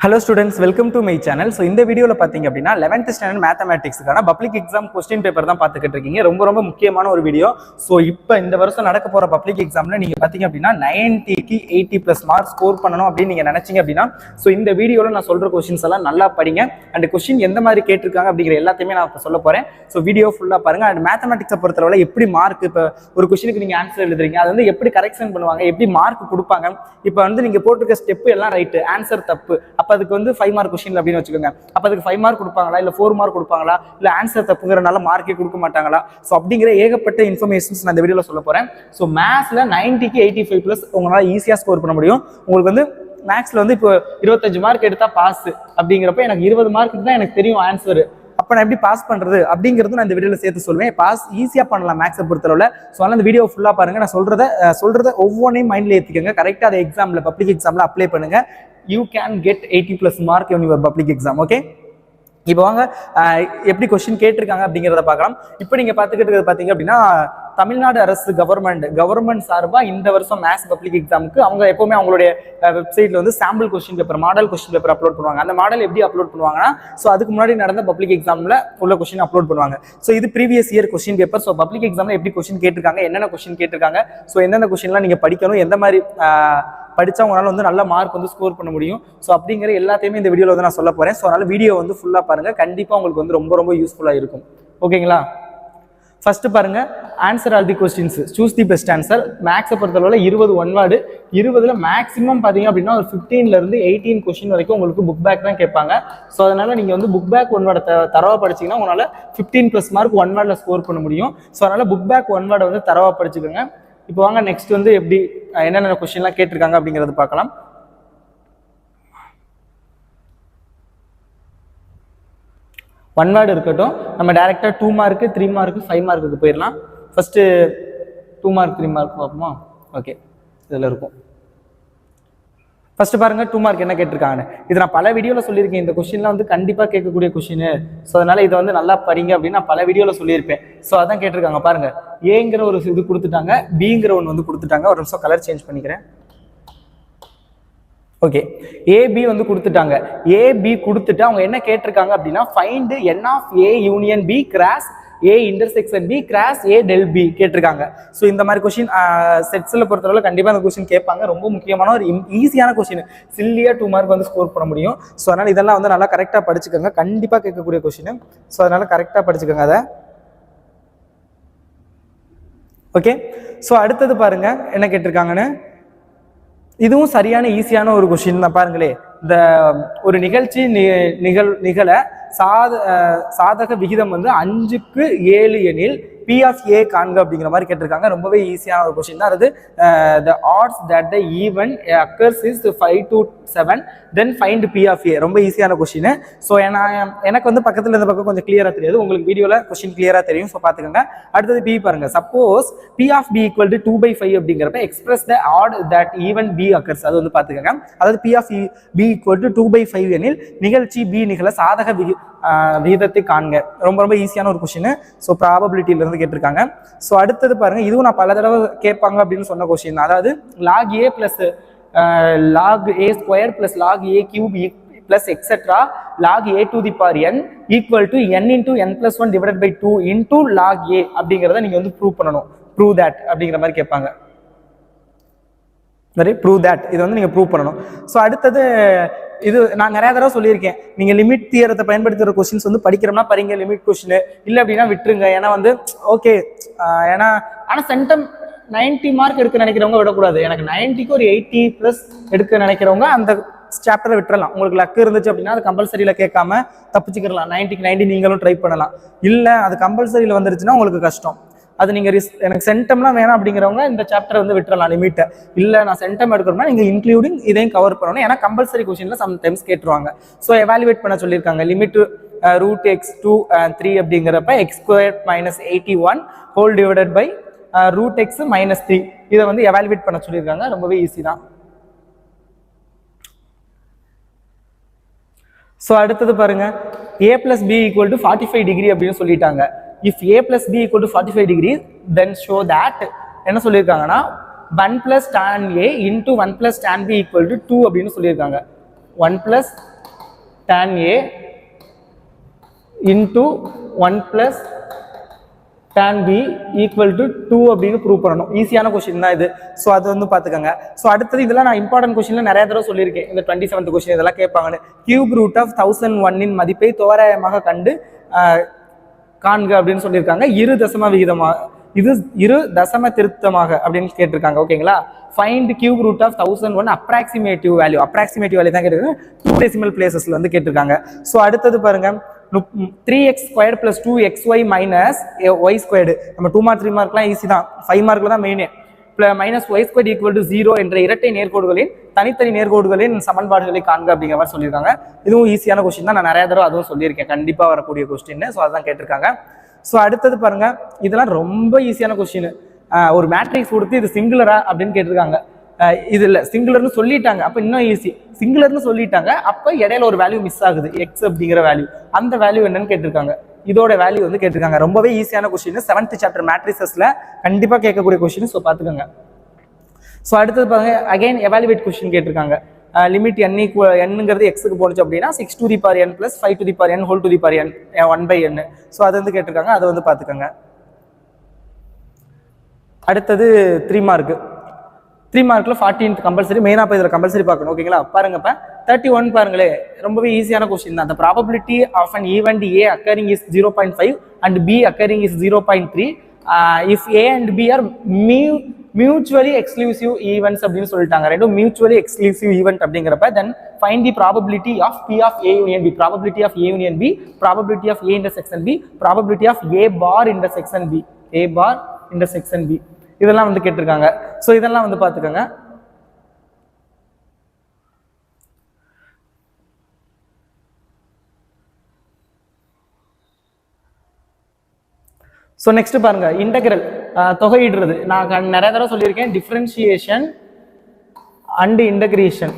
Hello students, welcome to my channel. So இந்த வீடியோல பாத்தீங்க அப்படினா 11th standard mathematics-க்கான பப்ளிக் எக்ஸாம் क्वेश्चन பேப்பர் தான் பார்த்துக்கிட்டு இருக்கீங்க. ரொம்ப முக்கியமான ஒரு வீடியோ. சோ இப்போ இந்த வருஷம் நடக்க போற பப்ளிக் எக்ஸாம்ல நீங்க பாத்தீங்க அப்படினா 90 க்கு 80+ மார்க் ஸ்கோர் பண்ணனும் அப்படி நீங்க நினைச்சீங்க அப்படினா சோ இந்த வீடியோல நான் சொல்ற क्वेश्चंस எல்லாம் நல்லா படிங்க. and क्वेश्चन எந்த மாதிரி கேட்டிருக்காங்க அப்படிங்கற எல்லாத்தையுமே நான் இப்ப சொல்ல போறேன். சோ வீடியோ ஃபுல்லா பாருங்க. and mathematics பொறுத்தவரை எப்படி மார்க் இப்ப ஒரு क्वेश्चनக்கு நீங்க ஆன்சர் எழுதுறீங்க அது வந்து எப்படி கரெக்ஷன் பண்ணுவாங்க, எப்படி மார்க் கொடுப்பாங்க. இப்போ வந்து நீங்க போட்டுக்க ஸ்டெப் எல்லாம் ரைட், ஆன்சர் தப்பு. அதுக்கு வந்து 5 மார்க் क्वेश्चन அப்படினு வெச்சுக்கோங்க. அப்ப அதுக்கு 5 மார்க் கொடுப்பாங்களா இல்ல 4 மார்க் கொடுப்பாங்களா இல்ல ஆன்சர் தப்புங்கறனால மார்க்கே கொடுக்க மாட்டாங்களா? சோ அப்படிங்கற ஏகப்பட்ட இன்ஃபர்மேஷன்ஸ் நான் இந்த வீடியோல சொல்ல போறேன். சோ மேத்ஸ்ல 90 க்கு 85+ உங்களால ஈஸியா ஸ்கோர் பண்ண முடியும். உங்களுக்கு வந்து மேத்ஸ்ல வந்து இப்போ 25 மார்க் எடுத்தா பாஸ் அப்படிங்கறப்ப எனக்கு 20 மார்க் தான் எனக்கு தெரியும் ஆன்சர். அப்ப நான் எப்படி பாஸ் பண்றது அப்படிங்கறது நான் இந்த வீடியோல சேர்த்து சொல்லுவேன். பாஸ் ஈஸியா பண்ணலாம் மேத்ஸை பொறுத்தவரை. சோ அதனால இந்த வீடியோ ஃபுல்லா பாருங்க. நான் சொல்றத ஒவ்வொன்றையும் மைண்ட்ல ஏத்திக்கங்க. கரெக்டா அதை எக்ஸாம்ல பப்ளிக் எக்ஸாம்ல அப்ளை பண்ணுங்க. You can get 80+ mark in your public exam. Okay, இப்போ வாங்க எப்படி क्वेश्चन கேட்டிருக்காங்க அப்படிங்கறத பார்க்கலாம். இப்போ நீங்க பாத்துக்கிட்டு இருக்கிறது பாத்தீங்க அப்படின்னா தமிழ்நாடு அரசு கவர்மெண்ட் சார்பா இந்த வருஷம் மேத்ஸ் பப்ளிக் எக்ஸாமுக்கு அவங்க எப்பவுமே அவங்களுடைய வெப்சைட்ல வந்து sample question paper, model question paper upload பண்ணுவாங்க. அந்த மாடல் எப்படி அப்லோட் பண்ணுவாங்கன்னா சோ அதுக்கு முன்னாடி நடந்த பப்ளிக் எக்ஸாம்ல உள்ள क्वेश्चन அப்லோட் பண்ணுவாங்க. சோ இது previous year question paper. So public எக்ஸாம்ல எப்படி क्वेश्चन கேட்டிருக்காங்க, என்னென்ன क्वेश्चन கேட்டிருக்காங்க, சோ எந்தெந்த क्वेश्चनலாம் நீங்க படிக்கணும், எந்த மாதிரி படிச்சா உங்களால வந்து நல்ல மார்க் வந்து ஸ்கோர் பண்ண முடியும். சோ அப்படிங்கிற எல்லாத்தையுமே இந்த வீடியோல வந்து நான் சொல்ல போறேன். சோ அதனால வீடியோ வந்து ஃபுல்லா பாருங்க. கண்டிப்பா உங்களுக்கு வந்து ரொம்ப யூஸ்ஃபுல்லா இருக்கும். ஓகேங்களா? ஃபர்ஸ்ட் பாருங்க, answer all the questions, choose the best answer. Maths பொறுத்தவரை 20 ஒன் வேர்டு, 20ல மேக்ஸிமம் பாத்தீங்க அப்படின்னா ஒரு 15ல இருந்து 18 क्वेश्चन வரைக்கும் உங்களுக்கு புக் பேக் தான் கேட்பாங்க. சோ அதனால நீங்க வந்து புக் பேக் ஒன் வேர்டை தரவா படிச்சீங்கன்னா உங்களால 15+ மார்க் ஒன் வேர்ட்ல ஸ்கோர் பண்ண முடியும். சோ அதனால புக் பேக் ஒன் வேர்டை வந்து தரவா படிச்சுக்கோங்க. இப்போ வாங்க நெக்ஸ்ட் வந்து எப்படி என்னென்ன क्वेश्चनலாம் கேட்டிருக்காங்க அப்படிங்கறது பார்க்கலாம். ஒன் வேர்டு இருக்கட்டும், நம்ம டைரக்டா 2 மார்க் 3 மார்க் 5 மார்க்குக்கு போயிடலாம். ஃபர்ஸ்ட் 2 மார்க் 3 மார்க் பார்ப்போமா? ஓகே, இதுல இருக்கும். ஃபர்ஸ்ட் பாருங்க 2 மார்க் என்ன கேட்டிருக்காங்க. இது நான் பல வீடியோல சொல்லியிருக்கேன். இந்த क्वेश्चनலாம் வந்து கண்டிப்பா கேட்கக்கூடிய क्वेश्चन. சோ அதனால இதை வந்து நல்லா படிங்க அப்படின்னு நான் பல வீடியோல சொல்லியிருப்பேன். சோ அதான் கேட்டிருக்காங்க பாருங்க. ஏங்கிற ஒரு இது கொடுத்துட்டாங்க, பிங்கிற ஒன்று வந்து கொடுத்துட்டாங்க. ஒரு நிமிஷம் கலர் சேஞ்ச் பண்ணிக்கிறேன். ஓகே, ஏபி வந்து கொடுத்துட்டாங்க. ஏபி கொடுத்துட்டு அவங்க என்ன கேட்டிருக்காங்க அப்படின்னா find n of a union b cross a intersection b cross a del b கேட்டிருக்காங்க. ஸோ இந்த மாதிரி கொஸ்டின் செட்ஸ்ல பொறுத்தவரை கண்டிப்பா அந்த கொஸ்டின் கேட்பாங்க. ரொம்ப முக்கியமான ஒரு ஈஸியான கொஸ்டின், சில்லியா 2 மார்க் வந்து ஸ்கோர் பண்ண முடியும். ஸோ அதனால இதெல்லாம் வந்து நல்லா கரெக்டா படிச்சுக்கோங்க. கண்டிப்பா கேட்கக்கூடிய கொஸ்டின். ஸோ அதனால கரெக்டா படிச்சுக்கோங்க அதை. ஓகே, ஸோ அடுத்தது பாருங்க என்ன கேட்டிருக்காங்கன்னு. இதுவும் சரியான ஈஸியான ஒரு கொஸ்டின் தான். பாருங்களே, இந்த ஒரு நிகழ்ச்சி நிகழ சாதக விகிதம் வந்து 5க்கு 7 எனில் P of A காண்க அப்படிங்கிற மாதிரி கேட்டிருக்காங்க. ரொம்பவே ஈஸியான ஒரு கொஸ்டின் தான். அது the odds that the event occurs is 5 to 7 then find P of A. ரொம்ப ஈஸியான கொஸ்டின். ஸோ எனக்கு வந்து பக்கத்துல இந்த பக்கம் கொஞ்சம் கிளியரா தெரியாது, உங்களுக்கு வீடியோல கொஸ்டின் கிளியரா தெரியும். ஸோ பாத்துக்கோங்க. அடுத்தது பி பாருங்க. Suppose P of B equal to 2/5 அப்படிங்கிறப்ப express the odd that event B occurs. அது வந்து பாத்துக்கோங்க. அதாவது P of B equal to 2/5 எனில் நிகழ்ச்சி B நிகழ சாதக விகிதத்தை காண்க. ரொம்ப ஈஸியான ஒரு கொஸ்டின். ஸோ ப்ராபபிலிட்டியில இருந்து கேட்டிருக்காங்க. ஸோ அடுத்தது பாருங்க, இதுவும் நான் பல தடவை கேட்பாங்க அப்படின்னு சொன்ன கொஸ்டின். அதாவது log A plus log A square plus log A cube plus etc log A to the power n equal to n into n plus 1 divided by 2 into log A அப்படிங்கிறத நீங்க வந்து ப்ரூவ் பண்ணணும். Prove that அப்படிங்கிற மாதிரி கேட்பாங்க. சரி, prove that இது வந்து நீங்க ப்ரூவ் பண்ணணும். ஸோ அடுத்தது இது நான் நிறைய தடவை சொல்லியிருக்கேன். நீங்க லிமிட் தியரத்தை பயன்படுத்துற கொஸ்டின்ஸ் வந்து படிக்கிறோம்னா படிங்க லிமிட் கொஸ்டின், இல்ல அப்படின்னா விட்டுருங்க. ஏன்னா வந்து ஓகே, ஏன்னா ஆனா சென்டம் 90 மார்க் எடுக்க நினைக்கிறவங்க விடக்கூடாது. எனக்கு 90க்கு ஒரு 80+ எடுக்க நினைக்கிறவங்க அந்த சாப்டரை விட்டுறலாம். உங்களுக்கு லக் இருந்துச்சு அப்படின்னா அது கம்பல்சரியில கேட்காம தப்பிச்சுக்கலாம். 90க்கு 90 நீங்களும் ட்ரை பண்ணலாம். இல்ல அது கம்பல்சரியில வந்துருச்சுன்னா உங்களுக்கு கஷ்டம். அது நீங்க எனக்கு சென்டம்லாம் வேணாம் அப்படிங்கிறவங்க இந்த சாப்டர் வந்து விட்டுறலாம் லிமிட்டை. இல்ல நான் சென்டம் எடுக்கணும்னா நீங்க இன்க்ளூடிங் இதையும் கவர் பண்ணணும். ஏன்னா கம்பல்சரி கொஸ்டின்ல சம்டைம்ஸ் கேட்டுருவாங்க. ஸோ எவாலுவேட் பண்ண சொல்லியிருக்காங்க. லிமிட் √x2 3 அப்படிங்கிறப்ப x² - 81 whole divided by √x - 3 இதை வந்து எவாலுவேட் பண்ண சொல்லியிருக்காங்க. ரொம்பவே ஈஸி தான். ஸோ அடுத்தது பாருங்க, a plus b equal to 45 degree அப்படின்னு சொல்லிட்டாங்க. If a plus b equal to 45 degrees, then show that என்ன சொல்லியிருக்காங்கன்னா 1 plus tan a into 1 plus tan b equal to 2 அப்படின்னு சொல்லியிருக்காங்க. 1 plus tan A into 1 plus tan B equal to 2 அப்படின்னு prove பண்ணணும். ஈஸியான question தான் இது. ஸோ அது வந்து பார்த்துக்கோங்க. ஸோ அடுத்தது இதெல்லாம் நான் இம்பார்ட்டன்ட் கொஸ்டின்ல நிறைய தடவை சொல்லியிருக்கேன். இந்த 27th கொஸ்டின் இதெல்லாம் கேட்பாங்கன்னு. கியூப் ரூட் ஆஃப் 1001 மதிப்பை தோராயமாக கண்டு காண்க அப்படின்னு சொல்லியிருக்காங்க. இரு தசம திருத்தமாக அப்படின்னு கேட்டிருக்காங்க. ஓகேங்களா? Find cube root of 1001 approximative value தான் கேட்டிருக்காங்க. 2 டெசிமல் பிளேசஸ்ல வந்து கேட்டிருக்காங்க. ஸோ அடுத்தது பாருங்க 3x squared plus 2xy minus y squared. நம்ம 2 மார்க் 3 மார்க்லாம் ஈஸி தான். 5 மார்க்ல தான் மெயினே. Minus y squared equal to 0 என்ற இரட்டை நேர்கோடுகளின் தனித்தனி நேர்கோடுகளின் சமன்பாடுகளை காண்க அப்படிங்கிற மாதிரி சொல்லியிருக்காங்க. இதுவும் ஈஸியான கொஸ்டின் தான். நான் நிறைய தடவை அதுவும் சொல்லியிருக்கேன். கண்டிப்பா வரக்கூடிய கொஸ்டின். ஸோ அதான் கேட்டிருக்காங்க. ஸோ அடுத்தது பாருங்க இதெல்லாம் ரொம்ப ஈஸியான கொஸ்டின். ஒரு மேட்ரிக்ஸ் கொடுத்து இது சிங்குலரா அப்படின்னு கேட்டிருக்காங்க. இது இல்லை சிங்குலர்னு சொல்லிட்டாங்க. அப்போ இன்னும் ஈஸி. சிங்குலர்னு சொல்லிட்டாங்க, அப்போ இடையில ஒரு வேல்யூ மிஸ் ஆகுது, எக்ஸ் அப்படிங்கிற வேல்யூ. அந்த வேல்யூ என்னன்னு கேட்டிருக்காங்க. இதோட வேல்யூ வந்து கேட்டிருக்காங்க. ரொம்பவே ஈஸியான கொஸ்டின். 7th சாப்டர் மேட்ரிசஸ்ல கண்டிப்பா கேட்கக்கூடிய கொஸ்டின். ஸோ பார்த்துக்கோங்க. ஸோ அடுத்தது பாருங்க அகைன் எவாலுவேட் கொஸ்டின் கேட்டிருக்காங்க. லிமிட் என்னங்கிறது எக்ஸுக்கு போனுச்சு அப்படின்னா 6 to the power n plus 5 to the power n whole to the power n 1/n. So அது வந்து கேட்டிருக்காங்க. அதை வந்து பார்த்துக்கோங்க. அடுத்தது 3 மார்க். 3 மார்க்ல 14th compulsory. மெயினா இப்போ இதில் கம்பல்சரி பார்க்கணும். ஓகேங்களா? பாருங்க இப்போ 31 பாருங்களே, ரொம்பவே ஈஸியான கொஸ்டின் தான். The probability of an event A occurring is 0.5 and B occurring is 0.3 if A and B are mutually exclusive events அப்படின்னு சொல்லிட்டாங்க. ரெண்டும் mutually exclusive event அப்படிங்கிறப்ப then find the probability of P of A union B, probability of A union B, probability of A intersection B, probability of A bar intersection B, A bar intersection B. இதெல்லாம் வந்து கேட்டிருக்காங்க. So இதெல்லாம் வந்து பார்த்துக்கோங்க. So next பாருங்க integral, தொகையிடுறது. நான் நிறைய தடவை சொல்லியிருக்கேன். டிஃபரன்ஷியேஷன் அண்ட் இன்டகிரேஷன்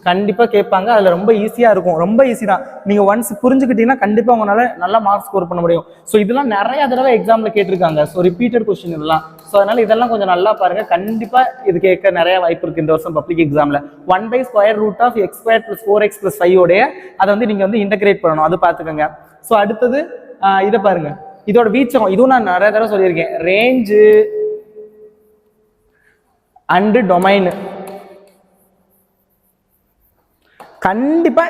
கண்டிப்பா கேட்பாங்க. அதுல ரொம்ப ஈஸியா இருக்கும். ரொம்ப ஈஸி தான். நீங்க ஒன்ஸ் புரிஞ்சுக்கிட்டீங்கன்னா கண்டிப்பா உங்களால நல்ல மார்க் ஸ்கோர் பண்ண முடியும். ஸோ இதெல்லாம் நிறைய தடவை எக்ஸாம்ல கேட்டிருக்காங்க. ஸோ ரிப்பீட்டட் கொஸ்டின் இதெல்லாம். ஸோ அதனால இதெல்லாம் கொஞ்சம் நல்லா பாருங்க. கண்டிப்பா இது கேட்க நிறைய வாய்ப்பு இருக்கு இந்த வருஷம் பப்ளிக் எக்ஸாம்ல. 1/√of x² + 4x + 5 உடைய அதை வந்து நீங்க வந்து இன்டகிரேட் பண்ணணும். அது பார்த்துக்கோங்க. ஸோ அடுத்தது இதை பாருங்க. இதோட வீச்சகம் இதுவும் நான் நிறைய தடவை சொல்லியிருக்கேன். Range and domain. கண்டிப்பா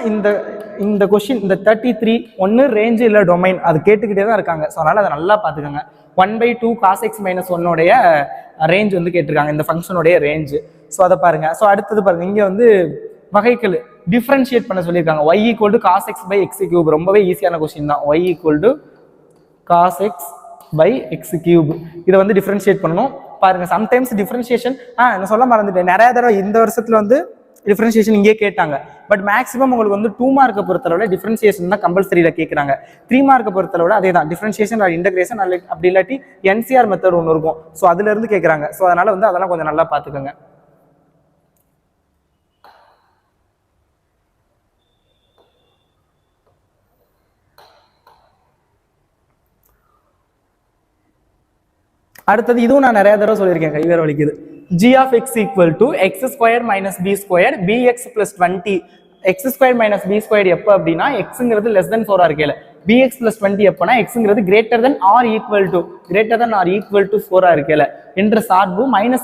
இந்த கொஸ்டின் இந்த 33 ஒன்னு ரேஞ்சு இல்ல டொமைன் அது கேட்டுக்கிட்டே தான் இருக்காங்க. ஸோ அதனால அதை நல்லா பார்த்துக்கோங்க. 1/2 cos x - 1 ரேஞ்ச் வந்து கேட்டிருக்காங்க. இந்த ஃபங்க்ஷனுடைய ரேஞ்சு. ஸோ அதை பாருங்க. ஸோ அடுத்தது பாருங்க இங்க வந்து வகைக்கெழு டிஃபரன்ஷியேட் பண்ண சொல்லியிருக்காங்க. y = cos x / x³ ரொம்பவே ஈஸியான கொஸ்டின் தான். y = cos x / x³. இதை வந்து டிஃபரன்ஷியேட் பண்ணணும். பாருங்க சம்டைம்ஸ் டிஃபரன்ஷியேஷன் நான் சொல்ல மறந்துட்டேன். நிறைய தடவை இந்த வருஷத்துல வந்து டிஃபரன்ஷியேஷன் இங்கே கேட்டாங்க. பட் மேக்ஸிமம் உங்களுக்கு வந்து 2 மார்க்கை பொறுத்தளவுல டிஃபரன்ஷியேஷன் தான் கம்பல்சரியில கேட்குறாங்க. 3 மார்க்கை பொறுத்தளவுல அதே தான் டிஃபரன்ஷியேஷன் ஆர் இன்டகிரேஷன் அப்படி இல்லாட்டி NCR மெத்தட் ஒன்று இருக்கும். ஸோ அதுல இருந்து கேட்குறாங்க. ஸோ அதனால வந்து அதெல்லாம் கொஞ்சம் நல்லா பார்த்துக்கோங்க. அடுத்தது இதுவும் நான் நிறைய தடவை சொல்லியிருக்கேன். கை வேற வலிக்குது. g of x equal to x² - b² bx + 20. x² - b² எப்போ அப்படின்னா xங்கிறது less than 4 இருக்கையில, bx + 20 எப்போனா xங்கிறது greater than or equal to 4 இருக்கையில என்ற சார்பு -∞,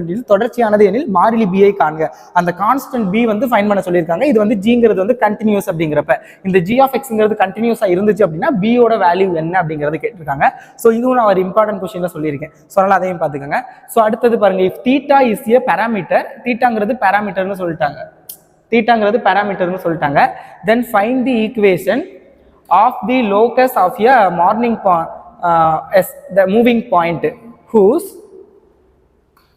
+∞ தொடர்ச்சியானது எனில் மாறிலி b ஐ காண்க. அந்த கான்ஸ்டன்ட் b வந்து ஃபைண்ட் பண்ண சொல்லியிருக்காங்க. இது வந்து ஜிங்கிறது வந்து கண்டினியூஸ் அப்படிங்கிறப்ப இந்த g of xங்கிறது கண்டினியூஸா இருந்துச்சு அப்படின்னா b யோட வேல்யூ என்ன அப்படிங்கறது கேட்டிருக்காங்க. ஸோ இதுவும் நான் ஒரு இம்பார்ட்டன்ட் கொஸ்டின்ல சொல்லியிருக்கேன். ஸோ அதனால அதையும் பார்த்துக்கோங்க. ஸோ அடுத்தது பாருங்க if θ is a parameter, θங்கிறது பேராமீட்டர்னு சொல்லிட்டாங்க. தீட்டாங்கிறது பேராமீட்டர்னு சொல்லிட்டாங்க. Then find the equation of the locus of a moving point whose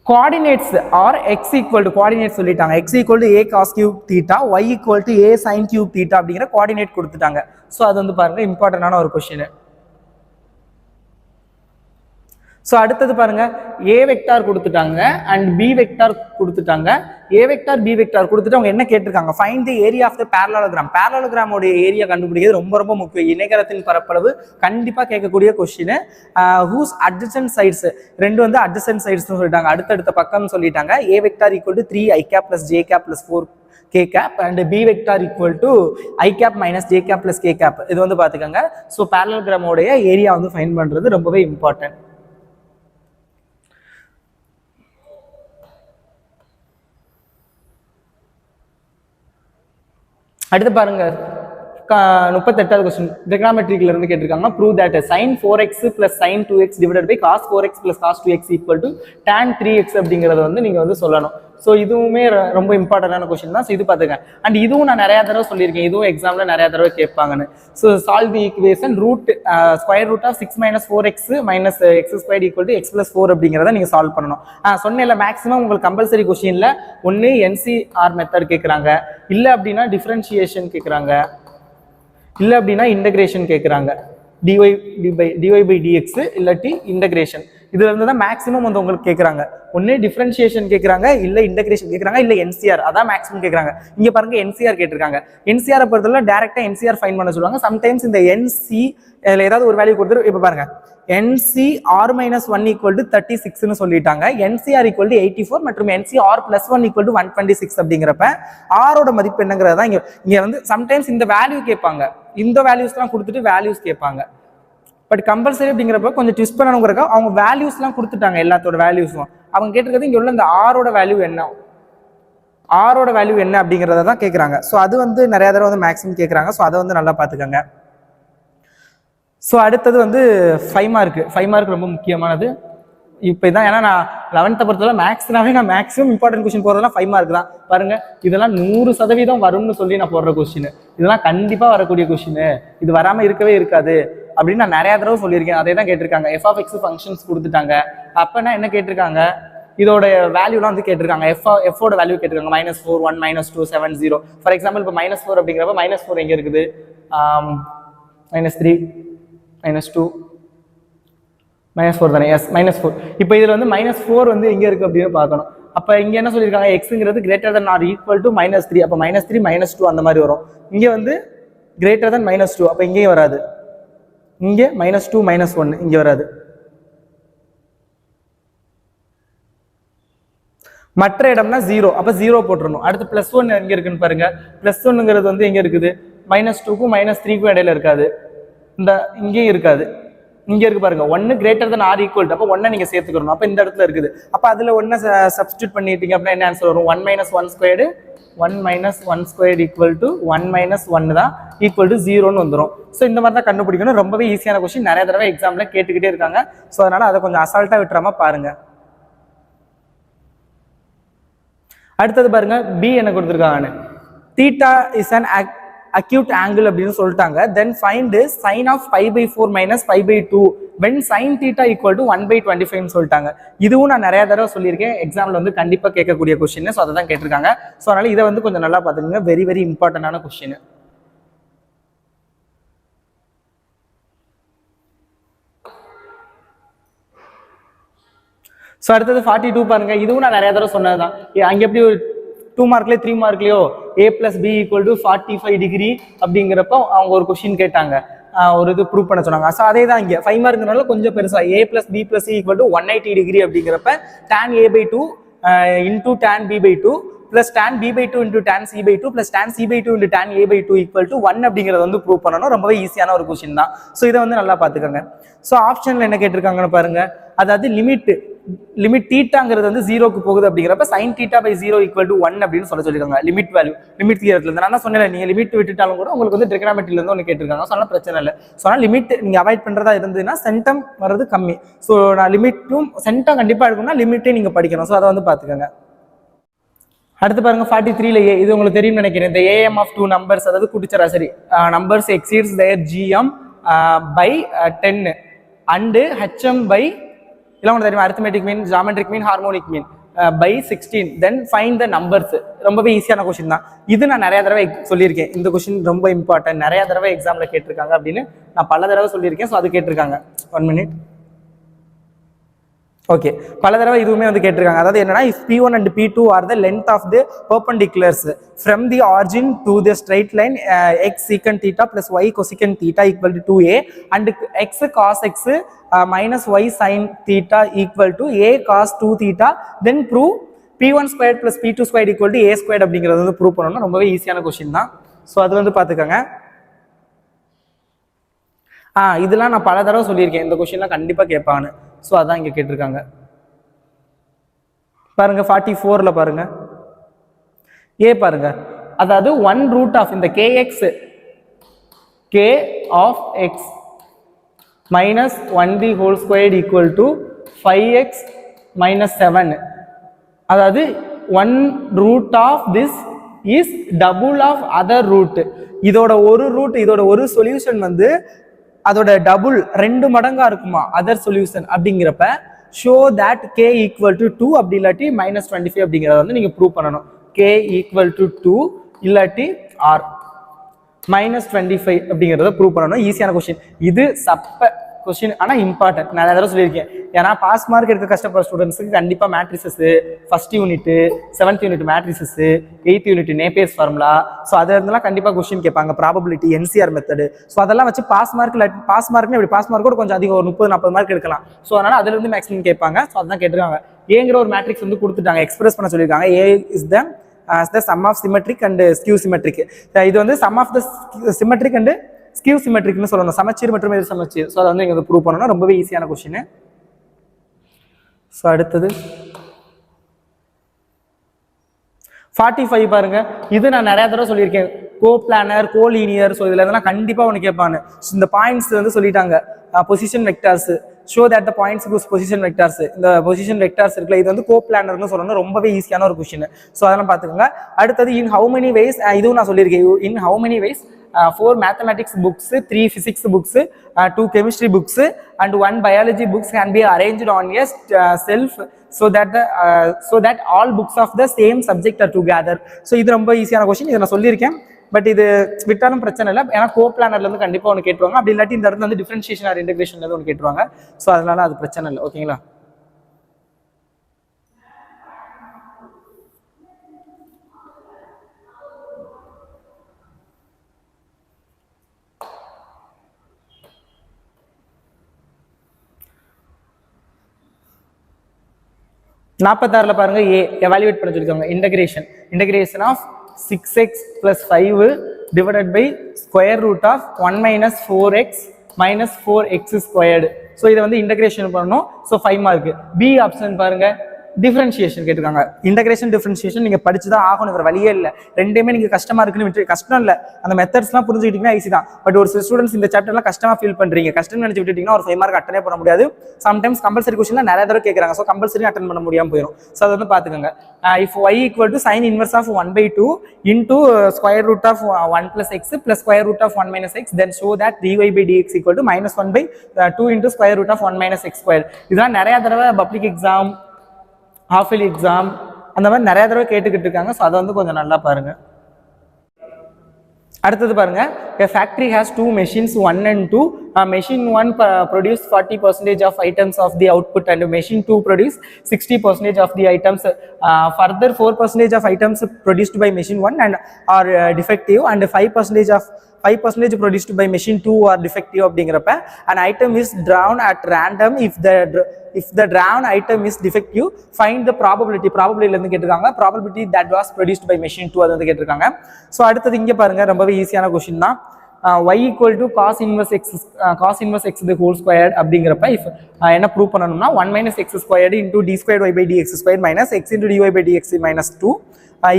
coordinates are x equal to coordinate சொல்லிட்டாங்க. x equal to a cos cube theta, y equal to a sin cube theta அப்படிங்கிற coordinate கொடுத்துட்டாங்க. So அது வந்து பாருங்க இம்பார்ட்டன்டான ஒரு question. So அடுத்தது பாருங்க, ஏ வெக்டார் கொடுத்துட்டாங்க அண்ட் பி வெக்டார் கொடுத்துட்டாங்க. ஏ வெக்டார் பி வெக்டார் கொடுத்துட்டு அவங்க என்ன கேட்டிருக்காங்க, find the area of the parallelogram. பேரலோகிராமோட ஏரியா கண்டுபிடிக்கிறது ரொம்ப ரொம்ப முக்கியம். இணைகரத்தின் பரப்பளவு கண்டிப்பா கேட்கக்கூடிய கொஸ்டின். ஹூஸ் அட்ஜசன்ட் சைட்ஸ், ரெண்டு வந்து அட்ஜசன்ட் சைட்ஸ் சொல்லிட்டாங்க, அடுத்தடுத்த பக்கம் சொல்லிட்டாங்க. A vector equal to 3 i cap plus j cap plus 4 k cap and b vector equal to i cap minus j cap plus k cap. இது வந்து பாத்துக்கங்க. So பேரலோகிராமோட area வந்து ஃபைண்ட் பண்றது ரொம்பவே இம்பார்ட்டன்ட். அடுத்து பாருங்க, 38வது क्वेश्चन trigonometriல இருந்து கேட்டிருக்காங்க. prove that sin 4x plus sin 2x divided by cos 4x plus cos 2x equal to tan 3x அப்படிங்கறது வந்து நீங்க வந்து சொல்லணும். ஸோ இதுவுமே ரொம்ப இம்பார்ட்டன்டான கொஸ்டின் தான். ஸோ இது பார்த்துங்க. அண்ட் இதுவும் நான் நிறைய தடவை சொல்லியிருக்கேன், இதுவும் எக்ஸாம்ல நிறைய தடவை கேட்பாங்கன்னு. So solve the equation square root of 6 minus 4x minus x squared equal to x plus 4 அப்படிங்கிறத நீங்க சால்வ் பண்ணணும். சொன்னேன்ல, மேக்ஸிமம் உங்களுக்கு கம்பல்சரி கொஸ்டின்ல ஒன்று NCR மெத்தட் கேட்குறாங்க, இல்லை அப்படின்னா டிஃபரன்ஷியேஷன் கேட்குறாங்க, இல்லை அப்படின்னா இன்டகிரேஷன் கேட்குறாங்க, dy by dx இல்லாட்டி இன்டகிரேஷன். இதுல இருந்து தான் மேக்ஸிமம் வந்து உங்களுக்கு கேட்குறாங்க. ஒன்று டிஃபரன்ஷியேஷன் கேட்குறாங்க, இல்லை இன்டகிரேஷன் கேட்குறாங்க, இல்லை NCR, அதான் மேக்ஸிமம் கேட்குறாங்க. இங்கே பாருங்க NCR கேட்டிருக்காங்க. NCR பொறுத்தவரை டேரக்டா NCR ஃபைன் பண்ண சொல்லுவாங்க. சம்டைம்ஸ் இந்த NC ஏதாவது ஒரு வேல்யூ கொடுத்துரு. இப்போ பாருங்க, NCR minus 1 equal to 36 சொல்லிட்டாங்க. NCR equal to 84 மற்றும் NCR plus 1 equal to 126 அப்படிங்கிறப்ப ஆரோட மதிப்பு என்னங்கிறதா இங்க வந்து சம்டைம்ஸ் இந்த வேல்யூ கேட்பாங்க, இந்த வேல்யூஸ்லாம் கொடுத்துட்டு வேல்யூஸ் கேட்பாங்க. பட் கம்பல்சரி அப்படிங்கிறப்ப கொஞ்சம் ட்விஸ்ட் பண்ணணுங்கிறக்க அவங்க வேல்யூஸ்லாம் கொடுத்துட்டாங்க, எல்லாத்தோட வேல்யூஸும். அவங்க கேட்டிருக்கிறது இங்க உள்ள இந்த ஆரோட வேல்யூ என்ன, ஆரோட வேல்யூ என்ன அப்படிங்கிறத தான் கேட்குறாங்க. ஸோ அது வந்து நிறைய தடவை வந்து மேக்ஸிமம் கேட்குறாங்க. ஸோ அதை வந்து நல்லா பார்த்துக்கோங்க. ஸோ அடுத்தது வந்து 5 மார்க் ரொம்ப முக்கியமானது. இப்போ இதான், ஏன்னா நான் 11th பொறுத்தவரை மேக்ஸ்னாவே நான் மேக்ஸிமம் இம்பார்ட்டன்ட் கொஸ்டின் போகிறதெல்லாம் 5 மார்க் தான். பாருங்க, இதெல்லாம் 100% வரும்னு சொல்லி நான் போடுற கொஸ்டின், இதெல்லாம் கண்டிப்பாக வரக்கூடிய கொஸ்டின், இது வராமல் இருக்கவே இருக்காது அப்படின்னு நான் நிறைய தடவை சொல்லியிருக்கேன். அதே தான் கேட்டிருக்காங்க. f(x) ஃபங்க்ஷன்ஸ் கொடுத்துட்டாங்க. அப்போனா என்ன கேட்டிருக்காங்க, இதோட வேல்யூலாம் வந்து கேட்டிருக்காங்க. எஃபோட வேல்யூ கேட்டிருக்காங்க. -4 1 -2 7 0. ஃபார் எக்ஸாம்பிள் இப்போ -4 அப்படிங்கிறப்ப -4 எங்கே இருக்குது, -3 -2 -4 தானே, எஸ் -4. இப்போ இதில் வந்து -4 வந்து எங்கே இருக்குது அப்படின்னு பார்க்கணும். அப்போ இங்கே என்ன சொல்லியிருக்காங்க, எக்ஸுங்கிறது greater than or equal to -3. அப்போ -3 -2 அந்த மாதிரி வரும். இங்கே வந்து greater than -2, அப்போ இங்கேயும் வராது. இங்கே -2 -1 இங்கே வராது. மற்ற இடம்னா 0, அப்போ 0 போட்டுருணும். அடுத்து +1 எங்கே இருக்குன்னு பாருங்க. +1ங்கிறது வந்து எங்கே இருக்குது, -2க்கும் -3க்கும் இடையில இருக்காது, இந்த இங்கேயும் இருக்காது, இங்க இருக்கு பாருங்க. 1 greater than or equal to, அப்போ 1 நீங்க சேர்த்துக்கணும். அப்போ இந்த இடத்துல இருக்குது. அப்போ அதுல 1 சப்ஸ்டியூட் பண்ணிட்டீங்க அப்படின்னா என்ன ஆன்சர் வரும், 1 - 1 squared 1 - 1 squared equal to 1 - 1 தான் equal to 0ன்னு வந்துடும். ஸோ இந்த மாதிரி தான் கண்டுபிடிக்கணும். ரொம்பவே ஈஸியான கொஸ்டின், நிறைய தடவை எக்ஸாம்ல கேட்டுக்கிட்டே இருக்காங்க. ஸோ அதனால அதை கொஞ்சம் அசால்ட்டா விட்டுறாம பாருங்க. அடுத்தது பாருங்க, பி என்ன கொடுத்துருக்காங்கன்னு, theta is an acute angle அப்படின்னு சொல்லிட்டாங்க. then find sin of π/4 minus π/2 when sin theta equal to 1/25 ன்னு சொல்லிட்டாங்க. இதுவும் நான் நிறைய தடவை சொல்லியிருக்கேன், எக்ஸாம்ல வந்து கண்டிப்பா கேட்கக்கூடிய கொஸ்டின். ஸோ அதை தான் கேட்டிருக்காங்க. ஸோ அதனால இதை வந்து கொஞ்சம் நல்லா பார்த்துக்கோங்க, வெரி வெரி இம்பார்ட்டன்டான கொஸ்டின். ஸோ அடுத்தது 42 பாருங்க. இதுவும் நான் நிறைய தடவை சொன்னதுதான். அங்கே எப்படி ஒரு 2 மார்க்லயோ 3 மார்க்லயோ a plus b equal to 45 degree அப்படிங்கிறப்ப அவங்க ஒரு கொஸ்டின் கேட்டாங்க, ஒரு இது ப்ரூவ் பண்ண சொன்னாங்க. ஸோ அதே தான் இங்கே 5 மார்க்னால கொஞ்சம் பெருசா a plus b plus c equal to 180 degree அப்படிங்கிறப்ப tan a/2 into tan b/2 plus tan b/2 into tan c/2 plus tan c/2 into tan a/2 equal to 1 அப்படிங்கிறத வந்து ப்ரூவ் பண்ணணும். ரொம்பவே ஈஸியான ஒரு கொஸ்டின் தான். ஸோ இதை வந்து நல்லா பார்த்துக்கோங்க. ஸோ ஆப்ஷன்ல என்ன கேட்டிருக்காங்கன்னு பாருங்க, அதாவது லிமிட் தீட்டாங்கிறது வந்து 0க்கு போகுது அப்படிங்கிறப்ப sin θ/0 equal to 1 அப்படின்னு சொல்லியிருக்காங்க. லிமிட் வேல்யூ லிமிட் தியரத்துல இருந்து நான் தான் சொன்னேன், நீங்க லிமிட் விட்டுட்டாலும் கூட உங்களுக்கு வந்து ட்ரிகனாமெட்ரில இருந்து ஒன்று கேட்டிருக்காங்க. ஸோ அதனால பிரச்சனை இல்லை. ஸோ அதனால லிமிட் நீங்க அவாய்ட் பண்றதா இருந்ததுன்னா சென்டம் வர்றது கம்மி. ஸோ நான் லிமிட்டும் சென்டம் கண்டிப்பா எடுக்கணும்னா லிமிட்டே நீங்க படிக்கணும். ஸோ அதை வந்து பாத்துக்கோங்க. அடுத்து பாருங்க 43ல ஏ, இது உங்களுக்கு தெரியும் நினைக்கிறேன். இந்த am of two numbers, அதாவது கூட்டுச்சராசரி numbers exceeds their gm by 10 and hm by இதெல்லாம் உங்களுக்கு தெரியும், arithmetic mean, geometric mean, harmonic mean by 16, then find the numbers. ரொம்பவே ஈஸியான கொஸ்டின் தான் இது. நான் நிறைய தடவை சொல்லியிருக்கேன், இந்த கொஸ்டின் ரொம்ப இம்பார்ட்டன்ட், நிறைய தடவை எக்ஸாம்ல கேட்டிருக்காங்க அப்படின்னு நான் பல தடவை சொல்லியிருக்கேன். ஸோ அது கேட்டிருக்காங்க. 1 minute. ஓகே, பல தடவை இதுவுமே வந்து கேட்டிருக்காங்க. அதாவது என்னன்னா, if p1 and p2 are the length of the perpendiculars from the origin to the straight line x secant theta plus y cosecant theta equal to 2a and x cos x minus y sin theta equal to a cos 2 theta, then prove p1 squared plus p2 squared equal to a squared அப்படிங்கிறது வந்து prove பண்ணணும். ரொம்பவே ஈஸியான question தான். So அது வந்து பார்த்துக்கோங்க. இதெல்லாம் நான் பல தடவை சொல்லியிருக்கேன், இந்த கொஸ்டின்லாம் கண்டிப்பாக கேட்பான்னு. ஸோ அதான் இங்கே கேட்டிருக்காங்க பாருங்க. 44ல் பாருங்க, ஏ பாருங்க. அதாவது 1 ரூட் ஆஃப் இந்த kx k ஆஃப் x minus 1 the whole squared equal to 5x minus 7. அதாவது 1 root of this is double of other root. இதோட ஒரு ரூட், இதோட ஒரு சொல்யூஷன் வந்து அதோட டபுள் 2 மடங்கா இருக்குமா அதர் சொல்யூஷன். அப்படிங்கிறப்ப show that k equal to 2 அப்படி இல்லாட்டி -25 அப்படிங்கிறத வந்து நீங்க ப்ரூவ் பண்ணணும். k ஈக்குவல் டு 2 இல்லாட்டி r -25 அப்படிங்கிறத ப்ரூவ் பண்ணணும். ஈஸியான கொஸ்டின் இது, சப்ப கொஸ்டின், ஆனால் இம்பார்ட்டன்ட். நான் தடவை சொல்லியிருக்கேன், ஏன்னா பாஸ் மார்க் எடுக்க கஷ்டப்படுற ஸ்டூடெண்ட்ஸுக்கு கண்டிப்பாக matrices first unit 7th unit matrices 8th unit Napier's formula, so அதை இருந்தெல்லாம் கண்டிப்பாக கொஸ்டின் கேட்பாங்க. ப்ராபபிலிட்டி, என்சிஆர் மெத்தடு, ஸோ அதெல்லாம் வச்சு பாஸ் மார்க்னு இப்படி பாஸ் மார்க் கூட கொஞ்சம் அதிகம், ஒரு 30-40 மார்க் எடுக்கலாம். ஸோ அதனால அதுல இருந்து மேக்ஸிமம் கேட்பாங்க. ஸோ அதான் கேட்டிருக்காங்க. ஏங்கிற ஒரு மேட்ரிக்ஸ் வந்து கொடுத்துட்டாங்க, எக்ஸ்பிரஸ் பண்ண சொல்லியிருக்காங்க. ஏ is the sum of symmetric and skew symmetric. இது வந்து sum of the symmetric and skew symmetric னு சொல்லணும், சமச்சீர் மற்றும் எதிர் சமச்சீர். ஸோ அதை வந்து இங்கே ப்ரூவ் பண்ணணும். ரொம்பவே ஈஸியான கொஸ்டின். ஸோ அடுத்தது 45 பாருங்க. இது நான் நிறைய தடவை சொல்லியிருக்கேன், கோ பிளானர், கோ லீனியர். ஸோ இதுல இதெல்லாம் கண்டிப்பா உனக்கு கேட்பாங்க. இந்த பாயிண்ட்ஸ் வந்து சொல்லிட்டாங்க, position vectors, show that the points use position vectors. இந்த பொசிஷன் வெக்டார்ஸ் இருக்குல்ல, இது வந்து கோ பிளானர்னு சொல்லணும். ரொம்பவே ஈஸியான ஒரு கொஸ்டின். ஸோ அதெல்லாம் பார்த்துக்கோங்க. அடுத்தது இன் ஹவு மெனி வேஸ், இதுவும் நான் சொல்லியிருக்கேன். In how many ways 4 mathematics books, 3 physics books, 2 chemistry books and 1 biology books can be arranged on a shelf so that all books of the same subject are together. So இது ரொம்ப ஈஸியான question, இதை நான் சொல்லியிருக்கேன். But இது விட்டாலும் பிரச்சனை இல்லை, ஏன்னா கோ பிளானர்ல இருந்து கண்டிப்பா ஒன்று கேட்டுருவாங்க. அப்படி இல்லாட்டி இந்த இடத்துல வந்து டிஃபரன்ஷியேஷன் ஆர் இன்டெகிரேஷன்ல இருந்து ஒன்று கேட்டுருவாங்க. ஸோ அதனால அது பிரச்சனை இல்லை. ஓகேங்களா? நாற்பத்தாறுல பாருங்க, ஏ எவாலுவேட் பண்ண சொல்லிருக்காங்க. Integration of 6x plus 5 divided by square root of 1 minus 4x minus 4x squared. So இதை வந்து இன்டகிரேஷன் பண்ணணும். So 5 mark. பி ஆப்ஷன் பாருங்க, டிஃபரன்ஷியேஷன் கேட்டிருக்காங்க. இன்டகிரேஷன் டிஃபரன்ஷியேஷன் நீங்க படிச்சுதான் ஆகணும், வேற வழியே இல்லை. ரெண்டுமே நீங்க கஷ்டமா இருக்குன்னு விட்டு, கஷ்டம் இல்லை, அந்த மெத்தட்ஸ்லாம் புரிஞ்சுக்கிட்டீங்கன்னா ஈஸி தான். பட் ஒரு சில ஸ்டூடெண்ட்ஸ் இந்த சாப்டர்லாம் கஷ்டமா ஃபீல் பண்றீங்க, கஷ்டம் நினைச்சு விட்டுட்டீங்கன்னா ஒரு 5 மார்க் அட்டனே பண்ண முடியாது. சம்டைம்ஸ் கம்பல்சரி கொஸ்டின்ல நிறைய தடவை கேட்கறாங்க. ஸோ கம்பல்சரி அட்டன் பண்ண முடியாம போயிடும். ஸோ அதை வந்து பாத்துக்கோங்க. If y equal to sine inverse of 1/2 into square root of 1 plus x plus square root of 1 minus x, then show that dy by dx equal to -1/2 into square root of 1 minus x squared. இதெல்லாம் நிறைய தடவை public exam, half yearly exam அந்த மாதிரி நிறைய தடவை கேட்டுக்கிட்டு இருக்காங்க. So அதை வந்து கொஞ்சம் நல்லா பாருங்க. அடுத்தது பாருங்க, a factory has 2 machines 1 and 2. Machine 1 produce 40% of items of the output and machine 2 produce 60% of the items. Further 4% of items produced by machine 1 and are defective and 5% produced by machine 2 are defective. அப்படிங்கிறப்ப an item is drawn at random. If the drawn item is defective, find the probability இருந்து கேட்டிருக்காங்க. Probability that was produced by machine 2 அது வந்து கேட்டிருக்காங்க. So அடுத்தது இங்கே பாருங்க, ரொம்பவே ஈஸியான கொஸ்டின் தான். y equal to cos inverse x the whole squared அப்படிங்கிறப்ப என்ன ப்ரூவ் பண்ணணும்னா 1 minus x squared into d squared y by dx squared minus x into dy by dx minus 2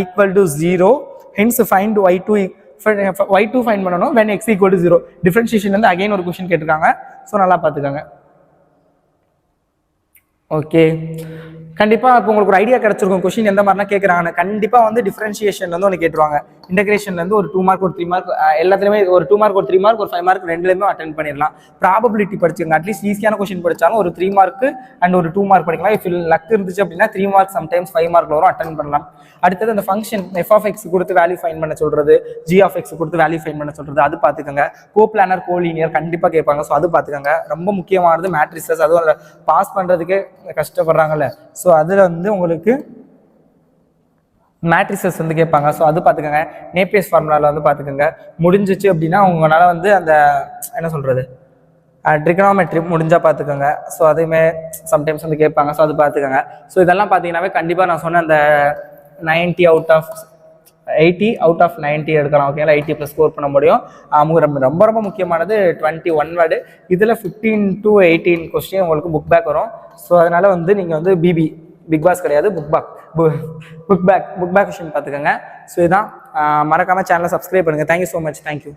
equal to 0. Hence find y2 find பண்ணணும் when x equal to 0. Differentiation வந்து again ஒரு question கேட்டிருக்காங்க. So நல்லா பார்த்துக்கோங்க. Okay, கண்டிப்பா இப்போ உங்களுக்கு ஒரு ஐடியா கிடைச்சிருக்கும் கொஸ்டின் எந்த மாதிரிலாம் கேட்குறாங்கன்னு. கண்டிப்பா வந்து டிஃபரன்ஷியேஷன் வந்து ஒன்று கேட்டுருவாங்க. இன்டகிரேஷன்லேருந்து ஒரு 2 மார்க் ஒரு 3 மார்க் எல்லாத்துலேயுமே ஒரு 2 மார்க் ஒரு 3 மார்க் ஒரு 5 மார்க் ரெண்டுலேயுமே அட்டன் பண்ணிடலாம். ப்ராபபிலிட்டி படிச்சுங்க, அட்லீஸ்ட் ஈஸியான கொஸ்டின் படிச்சாலும் ஒரு 3 மார்க் அண்ட் ஒரு 2 மார்க் படிக்கலாம். இஃப் லக் இருந்துச்சு அப்படின்னா 3 மார்க் சம்டைம்ஸ் 5 மார்க்ல வரும், அட்டன் பண்ணலாம். அடுத்தது அந்த ஃபங்க்ஷன் எஃப் ஆஃப் எக்ஸ் கொடுத்து வேல்யூ ஃபைன் பண்ண சொல்றது, ஜி ஆஃப் எக்ஸ் கொடுத்து வேல்யூ ஃபைன் பண்ண சொல்றது, அது பார்த்துக்கோங்க. கோப்ளானர் கோலீனியர் கண்டிப்பாக கேட்பாங்க, ஸோ அது பார்த்துக்கோங்க. ரொம்ப முக்கியமானது மேட்ரிசஸ், அதுவும் அதில் பாஸ் பண்ணுறதுக்கே கஷ்டப்படுறாங்கல்ல, ஸோ அதில் வந்து உங்களுக்கு மேட்ரிசஸ் வந்து கேட்பாங்க, ஸோ அது பார்த்துக்கோங்க. நேப்பியர்ஸ் ஃபார்முலாவில் வந்து பார்த்துக்கோங்க. முடிஞ்சிச்சு அப்படின்னா உங்களால் வந்து அந்த என்ன சொல்கிறது ட்ரிகனாமெட்ரி முடிஞ்சால் பார்த்துக்கோங்க. ஸோ அதுவுமே சம்டைம்ஸ் வந்து கேட்பாங்க, ஸோ அது பார்த்துக்கோங்க. ஸோ இதெல்லாம் பார்த்தீங்கன்னாவே கண்டிப்பாக நான் சொன்ன அந்த 90 அவுட் ஆஃப் 90 எடுக்கலாம். ஓகேங்களா, 80+ ஸ்கோர் பண்ண முடியும். ரொம்ப ரொம்ப முக்கியமானது 21 வேர்டு. இதில் 15 to 18 கொஸ்டின் உங்களுக்கு புக் பேக் வரும். ஸோ அதனால வந்து நீங்கள் வந்து பிக் பாஸ் கிடையாது, புக் பேக் கொஸ்டின் பார்த்துக்கோங்க. ஸோ இதான், மறக்காமல் சேனலை சப்ஸ்கிரைப் பண்ணுங்கள். Thank you so much. தேங்க்யூ.